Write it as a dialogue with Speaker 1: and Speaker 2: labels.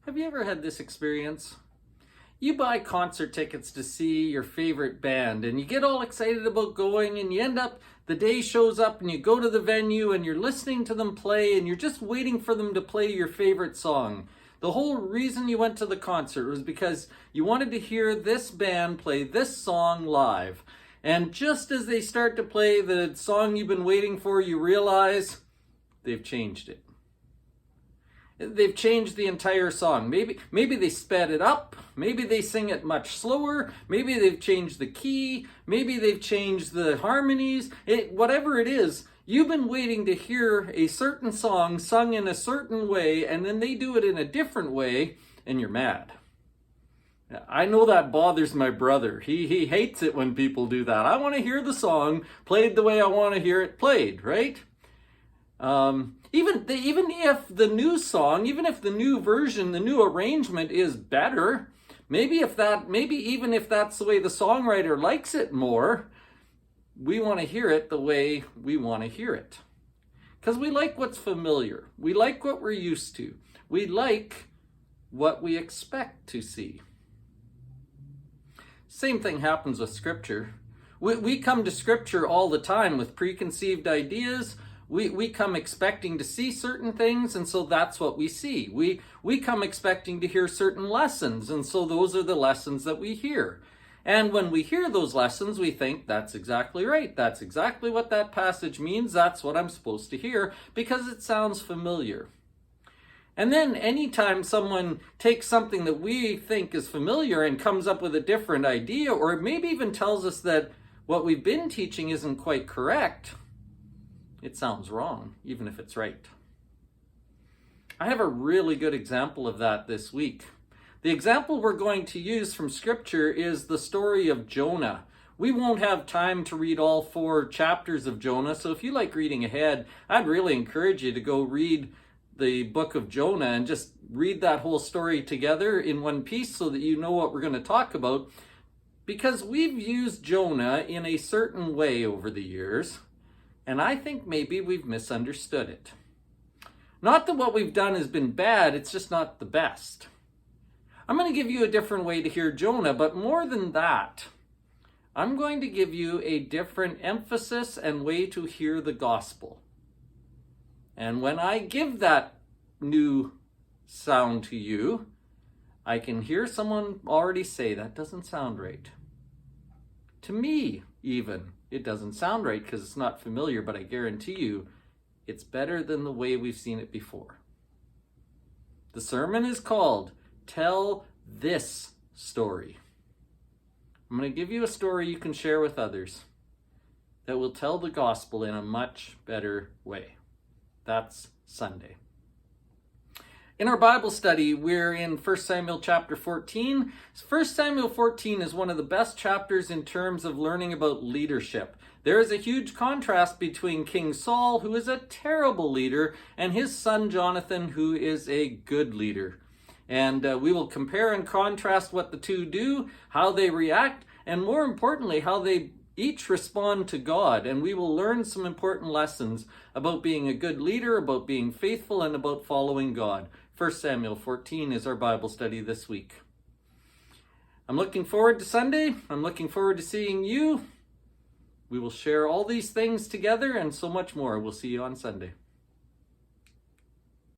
Speaker 1: Have you ever had this experience? You buy concert tickets to see your favorite band and you get all excited about going and you end up, the day shows up and you go to the venue and you're listening to them play and you're just waiting for them to play your favorite song. The whole reason you went to the concert was because you wanted to hear this band play this song live. And just as they start to play the song you've been waiting for, you realize they've changed it. They've changed the entire song. Maybe they sped it up. Maybe they sing it much slower. Maybe they've changed the key. Maybe they've changed the harmonies. Whatever it is, you've been waiting to hear a certain song sung in a certain way, and then they do it in a different way, and you're mad. I know that bothers my brother. He hates it when people do that. I want to hear the song played the way I want to hear it played, right? Even if the new song, even if the new version, the new arrangement is better, maybe even if that's the way the songwriter likes it more, we want to hear it the way we want to hear it. Because we like what's familiar. We like what we're used to. We like what we expect to see. Same thing happens with Scripture. We come to Scripture all the time with preconceived ideas. We come expecting to see certain things, and so that's what we see. We come expecting to hear certain lessons, and so those are the lessons that we hear. And when we hear those lessons, we think, that's exactly right. That's exactly what that passage means. That's what I'm supposed to hear, because it sounds familiar. And then anytime someone takes something that we think is familiar and comes up with a different idea, or maybe even tells us that what we've been teaching isn't quite correct, it sounds wrong, even if it's right. I have a really good example of that this week. The example we're going to use from Scripture is the story of Jonah. We won't have time to read all 4 chapters of Jonah, so if you like reading ahead, I'd really encourage you to go read the book of Jonah and just read that whole story together in one piece so that you know what we're going to talk about. Because we've used Jonah in a certain way over the years, and I think maybe we've misunderstood it. Not that what we've done has been bad, it's just not the best. I'm going to give you a different way to hear Jonah, but more than that, I'm going to give you a different emphasis and way to hear the gospel. And when I give that new sound to you, I can hear someone already say, that doesn't sound right. To me, even, it doesn't sound right because it's not familiar, but I guarantee you, it's better than the way we've seen it before. The sermon is called, Tell This Story. I'm going to give you a story you can share with others that will tell the gospel in a much better way. That's Sunday. In our Bible study, we're in 1 Samuel chapter 14. 1 Samuel 14 is one of the best chapters in terms of learning about leadership. There is a huge contrast between King Saul, who is a terrible leader, and his son Jonathan, who is a good leader. And we will compare and contrast what the two do, how they react, and more importantly, how they each respond to God. And we will learn some important lessons about being a good leader, about being faithful, and about following God. 1 Samuel 14 is our Bible study this week. I'm looking forward to Sunday. I'm looking forward to seeing you. We will share all these things together and so much more. We'll see you on Sunday.